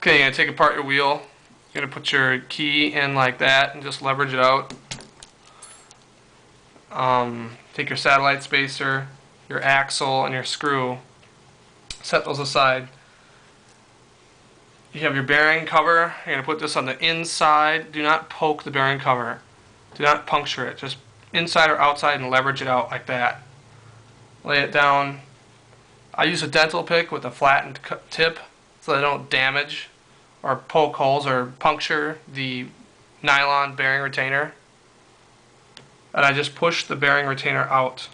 Okay, you're going to take apart your wheel. You're going to put your key in like that and just leverage it out. Take your satellite spacer, your axle, and your screw. Set those aside. You have your bearing cover. You're going to put this on the inside. Do not poke the bearing cover. Do not puncture it. Just inside or outside and leverage it out like that. Lay it down. I use a dental pick with a flattened tip so they don't damage or poke holes or puncture the nylon bearing retainer. And I just push the bearing retainer out.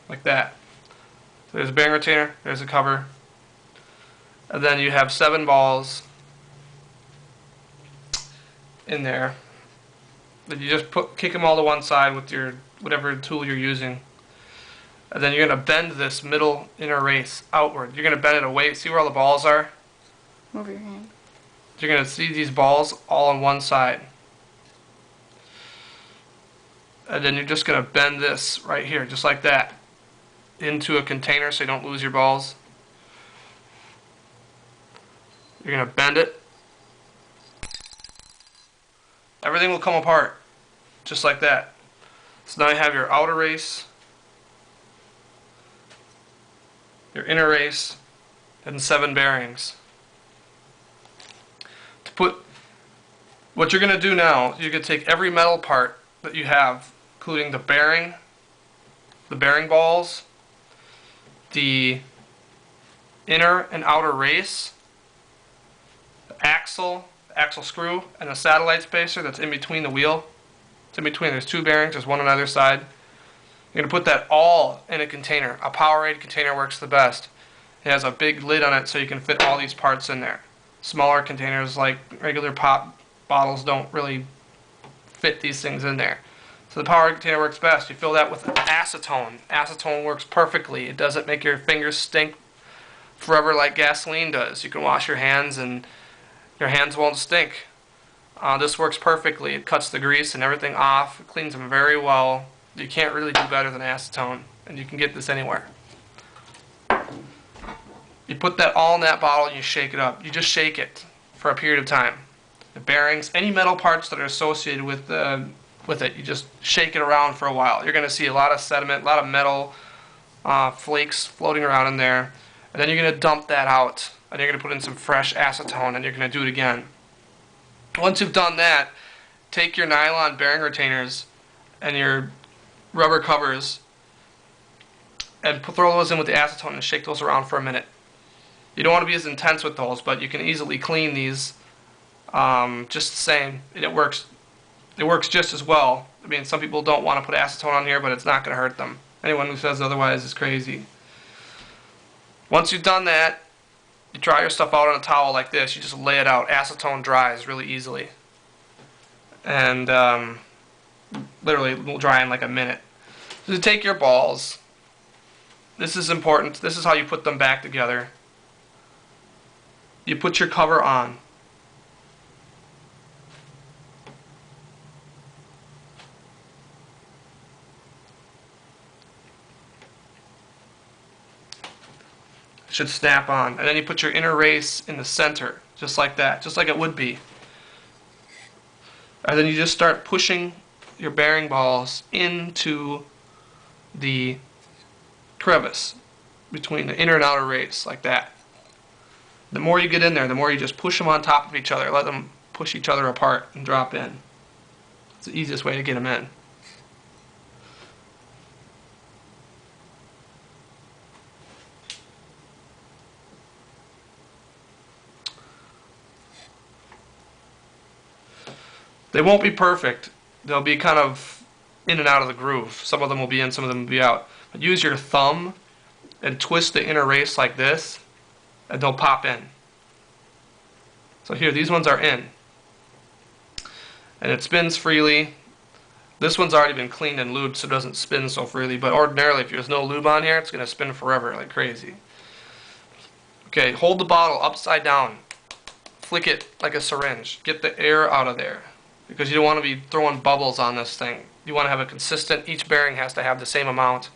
Like that. So there's a bearing retainer, there's a cover. And then you have 7 balls in there. Then you just kick them all to one side with your whatever tool you're using. And then you're going to bend this middle inner race outward. You're going to bend it away. See where all the balls are? Move your hand. You're going to see these balls all on one side. And then you're just going to bend this right here, just like that, into a container so you don't lose your balls. You're going to bend it. Everything will come apart, just like that. So now you have your outer race, your inner race, and 7 bearings. What you're going to do now, you're going to take every metal part that you have, including the bearing balls, the inner and outer race, the axle screw, and the satellite spacer that's in between the wheel. It's in between. There's 2 bearings. There's one on either side. You're going to put that all in a container. A Powerade container works the best. It has a big lid on it so you can fit all these parts in there. Smaller containers like regular pop bottles don't really fit these things in there. So the Powerade container works best. You fill that with acetone. Acetone works perfectly. It doesn't make your fingers stink forever like gasoline does. You can wash your hands and your hands won't stink. This works perfectly. It cuts the grease and everything off. It cleans them very well. You can't really do better than acetone, and you can get this anywhere. You put that all in that bottle and you shake it up. You just shake it for a period of time. The bearings, any metal parts that are associated with it, you just shake it around for a while. You're going to see a lot of sediment, a lot of metal flakes floating around in there. And then you're going to dump that out. And you're going to put in some fresh acetone and you're going to do it again. Once you've done that, take your nylon bearing retainers and your rubber covers and throw those in with the acetone and shake those around for a minute. You don't want to be as intense with those, but you can easily clean these just the same. It works just as well. I mean, some people don't want to put acetone on here, but it's not going to hurt them. Anyone who says otherwise is crazy. Once you've done that, you dry your stuff out on a towel like this. You just lay it out. Acetone dries really easily. And literally will dry in like a minute. So you take your balls. This is important. This is how you put them back together. You put your cover on. Should snap on. And then you put your inner race in the center, just like that, just like it would be. And then you just start pushing your bearing balls into the crevice between the inner and outer race, like that. The more you get in there, the more you just push them on top of each other. Let them push each other apart and drop in. It's the easiest way to get them in. They won't be perfect. They'll be kind of in and out of the groove. Some of them will be in, some of them will be out. But use your thumb and twist the inner race like this, and they'll pop in. So here, these ones are in. And it spins freely. This one's already been cleaned and lubed, so it doesn't spin so freely. But ordinarily, if there's no lube on here, it's going to spin forever like crazy. Okay, hold the bottle upside down. Flick it like a syringe. Get the air out of there, because you don't want to be throwing bubbles on this thing. You want to have a consistent, each bearing has to have the same amount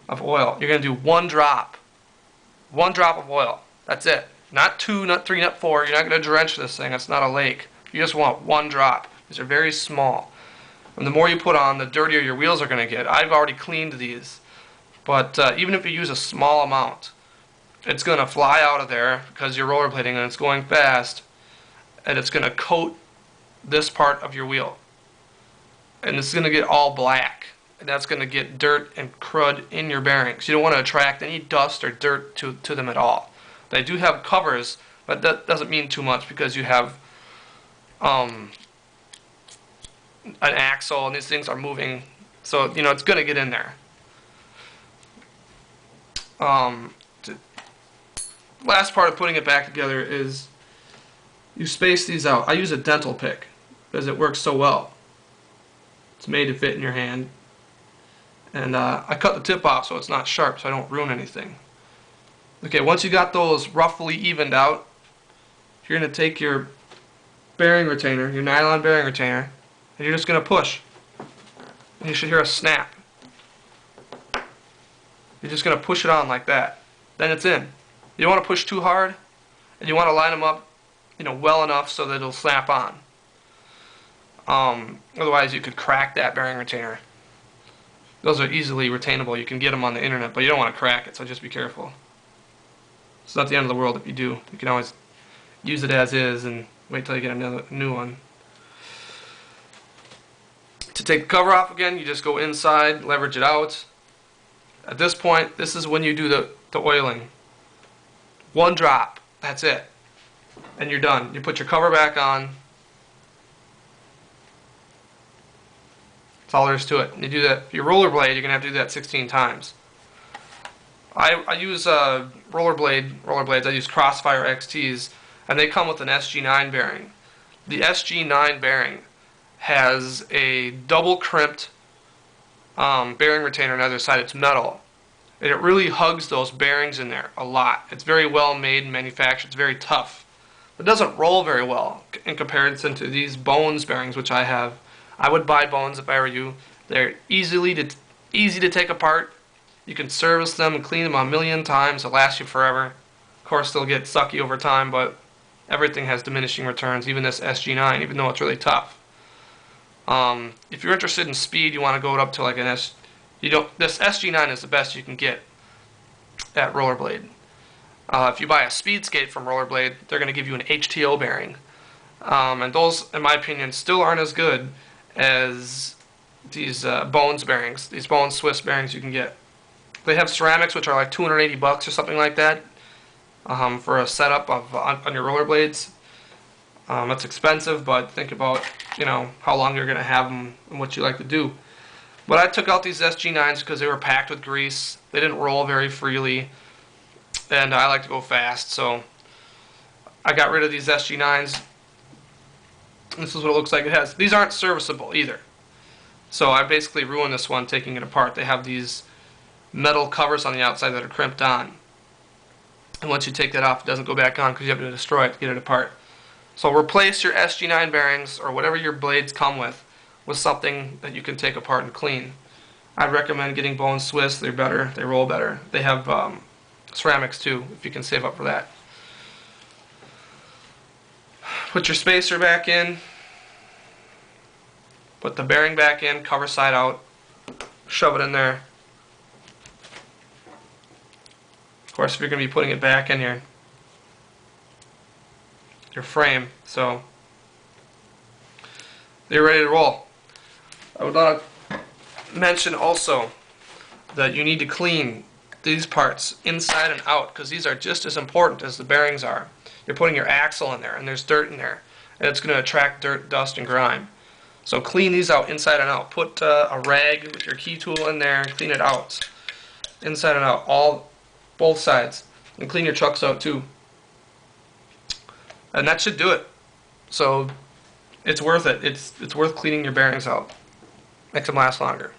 of oil. You're going to do 1 drop 1 drop of oil. That's it. Not 2, not 3, not 4. You're not going to drench this thing. It's not a lake. You just want 1 drop. These are very small. And the more you put on, the dirtier your wheels are going to get. I've already cleaned these. But even if you use a small amount, it's going to fly out of there because you're rollerblading and it's going fast. And it's going to coat this part of your wheel. And it's going to get all black. And that's going to get dirt and crud in your bearings. You don't want to attract any dust or dirt to them at all. They do have covers, but that doesn't mean too much because you have an axle and these things are moving. So, you know, it's going to get in there. Last part of putting it back together is you space these out. I use a dental pick because it works so well. It's made to fit in your hand. And I cut the tip off so it's not sharp so I don't ruin anything. Okay, once you got those roughly evened out, you're going to take your bearing retainer, your nylon bearing retainer, and you're just going to push. And you should hear a snap. You're just going to push it on like that. Then it's in. You don't want to push too hard, and you want to line them up, you know, well enough so that it'll snap on. Otherwise, you could crack that bearing retainer. Those are easily retainable. You can get them on the internet, but you don't want to crack it, so just be careful. It's not the end of the world if you do. You can always use it as is and wait till you get a new one. To take the cover off again, you just go inside, leverage it out. At this point, this is when you do the oiling. 1 drop. That's it. And you're done. You put your cover back on. That's all there is to it. You do that. If you rollerblade, you're going to have to do that 16 times. I use rollerblades. I use Crossfire XTs, and they come with an SG9 bearing. The SG9 bearing has a double crimped bearing retainer on the other side. It's metal. And it really hugs those bearings in there a lot. It's very well made and manufactured. It's very tough. It doesn't roll very well in comparison to these Bones bearings, which I have. I would buy Bones if I were you. They're easy to take apart. You can service them and clean them a million times. They'll last you forever. Of course, they'll get sucky over time, but everything has diminishing returns, even this SG9, even though it's really tough. If you're interested in speed, you want to go up to like an this SG9 is the best you can get at Rollerblade. If you buy a speed skate from Rollerblade, they're going to give you an HTO bearing. And those, in my opinion, still aren't as good as these Bones bearings, these Bones Swiss bearings you can get. They have ceramics, which are like $280 or something like that for a setup of on your rollerblades. It's expensive, but think about, you know, how long you're going to have them and what you like to do. But I took out these SG9s because they were packed with grease. They didn't roll very freely, and I like to go fast, so I got rid of these SG9s. This is what it looks like it has. These aren't serviceable either. So I basically ruined this one taking it apart. They have these metal covers on the outside that are crimped on. And once you take that off, it doesn't go back on because you have to destroy it to get it apart. So replace your SG9 bearings or whatever your blades come with something that you can take apart and clean. I'd recommend getting Bones Swiss. They're better. They roll better. They have ceramics too, if you can save up for that. Put your spacer back in. Put the bearing back in, cover side out. Shove it in there. Of course, if you're going to be putting it back in your frame, so you're ready to roll. I would want to mention also that you need to clean these parts inside and out because these are just as important as the bearings are. You're putting your axle in there and there's dirt in there and it's going to attract dirt, dust, and grime. So clean these out inside and out. Put a rag with your key tool in there and clean it out. Inside and out, both sides. And clean your trucks out too. And that should do it. So it's worth it. It's worth cleaning your bearings out. Makes them last longer.